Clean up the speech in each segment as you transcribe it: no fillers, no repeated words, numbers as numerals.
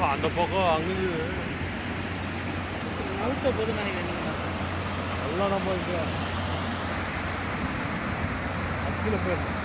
ஆமாம் அந்த பக்கம் அங்கே அவுத்த போது நினைக்கிறேன் எல்லாம் நம்ம இங்கே அக்கில போயிடும்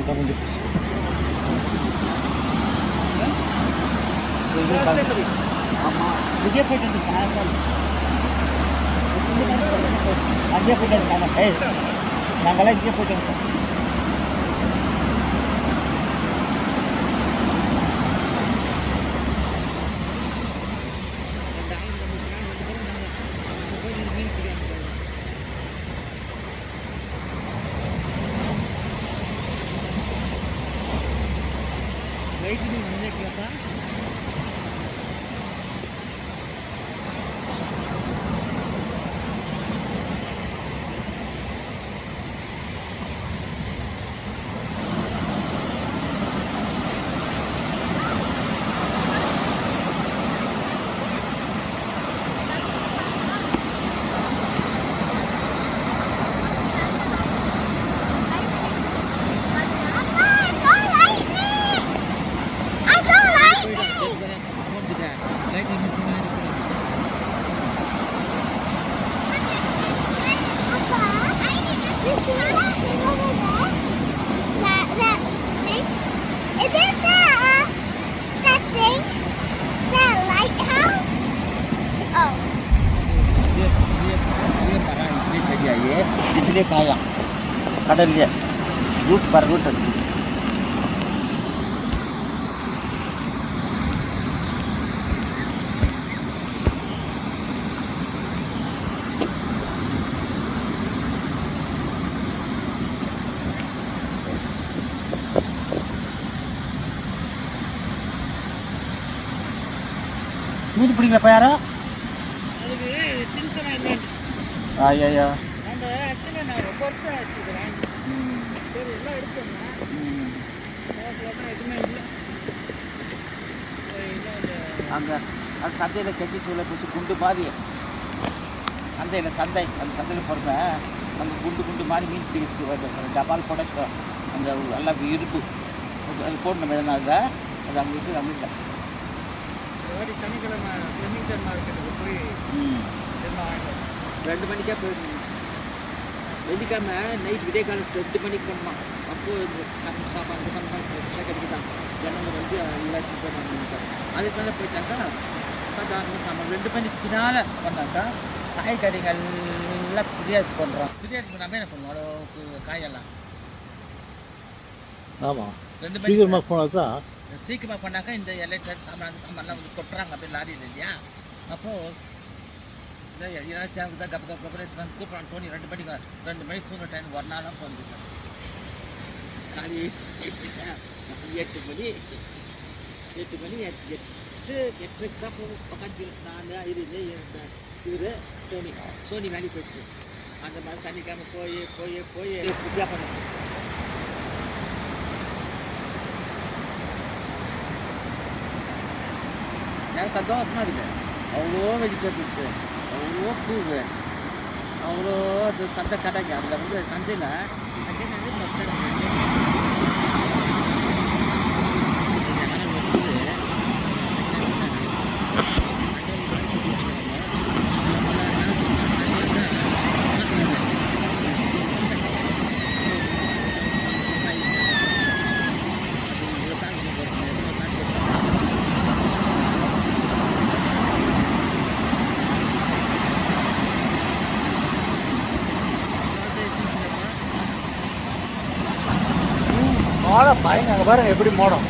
கமெண்ட் ஆமாம் இங்கே போயிட்டு அங்கேயே போயிட்டு இருக்காங்க நாங்களாம் இங்கே போயிட்டு இருக்கோம் ரைட்டு நீங்கள் வந்துருக்கீங்களா इसलिए खाया கடல்ல ரூட் பர் ரூட் மீன் பிடிக்கலப்பா யாரோ அதுக்கு சின்சனா இல்லை ஐயா அந்த ஆக்சுவலி நான் ரொம்ப வருஷம் ஆச்சுக்கிறேன் சரி எல்லாம் எடுத்தோம்னா எதுவுமே இல்லை அங்கே அது சந்தையில் கட்டி சூழலை பிடிச்சி குண்டு மாதிரி சந்தையில் சந்தை அந்த சந்தையில் போகிறப்ப அந்த குண்டு குண்டு மாதிரி மீன் பிடிக்கிறதுக்கு டபால் புடக்க அந்த எல்லாம் இருப்பு அது போடணும் எதனால அது அங்கே இருக்குது நம்ம இல்லை சனிக்கிழமை ஃபிலிமிங்டன் மார்க்கெட்டுக்கு போய் வாங்கிட்டோம் 2 மணிக்கே போயிருந்தோம் வெள்ளிக்கிழமை நைட் விடிய காலம் 2 மணிக்கு போனோம் அப்போது சாப்பாடு கிடைக்குதான் ஜனங்கள் வந்து எல்லாத்தையும் போயிட்டாங்க அதுக்கு மேலே போயிட்டாக்கா சாதாரண சாமான் 2 மணிக்கு பின்னால் பண்ணாக்கா காய்கறிகள் எல்லாம் ஃப்ரீயாக பண்ணுறோம் ஃப்ரீயாக பண்ணாமல் என்ன பண்ணுவோம் அளவுக்கு காயெல்லாம் ஆமாம் 2 மணிக்கு சீக்கிரமாக போனால் தான் சீக்கிரமாக பண்ணாக்கா இந்த எலக்ட்ரானிக் சாமான்லாம் வந்து கொட்டுறாங்க அப்படியே லாரியில் இல்லையா அப்போது இதெல்லாம் சேர்ந்து தான் கப்ப கூப்பிட்றான் டோனி 2 மணிக்கு தூங்குற டைம் ஒரு நாளாக போகுது சார் காலி 8 மணி 8:30 தான் போகும் உட்காந்து நான் இவர் டோனி சோனி வேலைக்கு போயிட்டு அந்த மாதிரி சனிக்கிழமை போய் புதியாக பண்ணுவோம் எனக்கு சந்தோஷமாக இருக்குது அவ்வளோ வெஜிடபிள்ஸு அவ்வளோ பூவு அவ்வளோ அது சந்தை கடைக்கு அதில் வந்து சந்தையில் பயங்க அங்கே பாருங்க எப்படி மோடம்.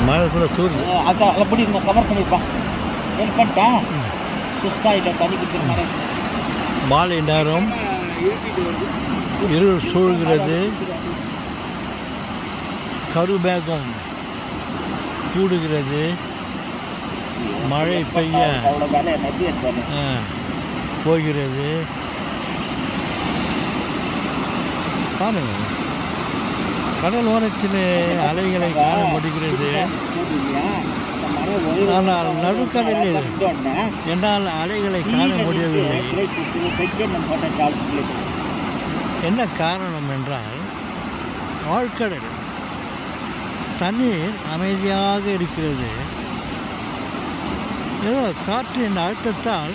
மழை கூட தூருது. அதான் எப்படி நான் கவர் பண்ணியிருப்பான். ஹெல்ப் பண்ணிட்டேன். சுஸ்தாயிட்ட தண்ணி குடிக்கிற மாதிரி. மாலை நேரம் இருள் சூழ்கிறது. கருமேகம் கூடுகிறது. மழை பெய்ய அவ்வளோ வேலை நம்பி எடுத்தாரு. போகிறது. பாருங்க, கடல் ஓரத்தில் அலைகளை காண முடிகிறது. ஆனால் நடுக்கடலில் என்னால் அலைகளை காண முடியவில்லை. என்ன காரணம் என்றால், ஆழ்கடல் தண்ணீர் அமைதியாக இருக்கிறது. ஏதோ காற்றின் அழுத்தத்தால்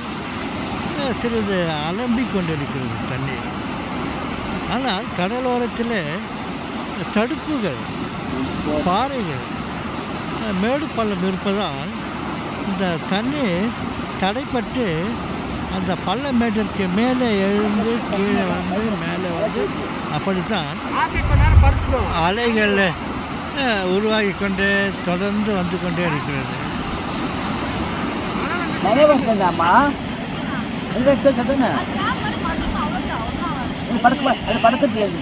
சிறிது அலம்பிக் கொண்டிருக்கிறது தண்ணீர். ஆனால் கடலோரத்தில் தடுப்புகள், பாறைகள், மேடு பள்ளம் இருப்பதால் இந்த தண்ணீர் தடைப்பட்டு அந்த பள்ளமேட்டிற்கு மேலே எழுந்து கீழே வந்து மேலே வந்து அப்படித்தான் அலைகள் உருவாகி கொண்டே தொடர்ந்து வந்து கொண்டே இருக்கிறது. மழை வந்தாம்மா எங்கே சத்துங்க படுக்க தெரியாது.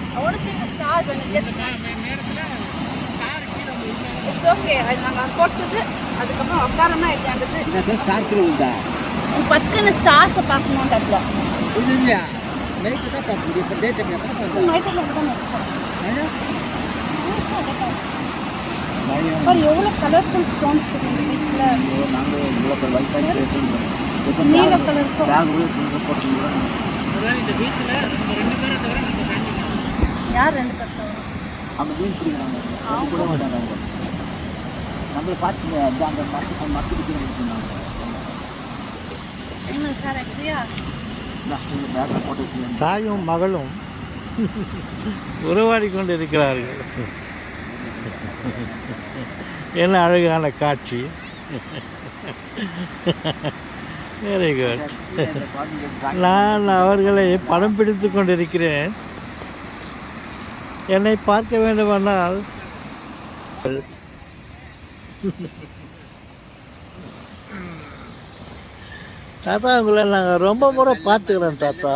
I want to see the stars when it gets It's okay. நாங்கள் போட்டது அதுக்கப்புறம் உட்காரமா எடுத்து ஸ்டார்ட் உண்டா பத்துக்கு ஸ்டார்ஸை பார்க்கணும் இடத்துல. இது இல்லையா நைட்டு தான் பார்க்க முடியும். இப்போ டேட் என்ன நைட்டில் எவ்வளோ கலர்ஃபுல் ஸ்டோன்ஸ் பீச்சில். நாங்கள் இவ்வளோ வைஃபை நீல கலர் போட்டு யார் 2 பேர் அவங்க மீன் பிடிக்கிறாங்க. அவங்க கூட மாட்டாங்க. அவங்க நம்மளை பார்த்து அங்கே மற்ற பிடிக்கிறாங்க. என்ன சார் ஆக்சுவலியா பேக்கை போட்டு தாயும் மகளும் உறவாடி கொண்டு இருக்கிறார்கள். என்ன அழகான காட்சி. Very good. நான் அவர்களை படம் பிடித்து கொண்டிருக்கிறேன். என்னை பார்க்க வேண்டுமானால் தாத்தா உங்களை நாங்கள் ரொம்ப முறை பார்த்துக்கிறோம் தாத்தா.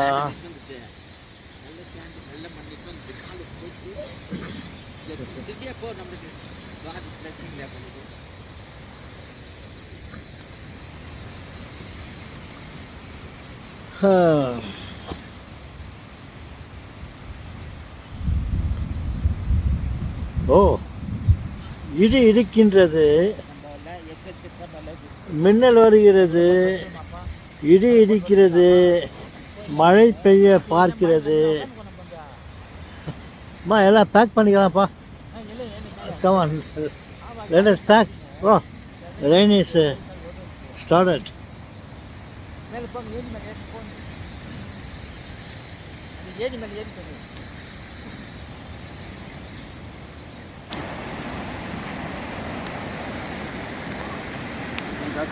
ஓ, இடி இடிக்கின்றது, மின்னல் வருகிறது, இடி இடிக்கிறது, மழை பெய்ய பார்க்கிறது. அம்மா எல்லாம் பேக் பண்ணிக்கலாம்ப்பா. Come on, let us pack. Oh, rain is started.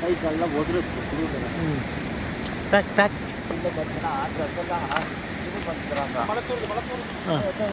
கை காலெல்லாம் ஒதுருக்கு. Pack, pack. இந்த பார்த்தீங்கன்னா ஆறு இது பண்ணுறாங்க.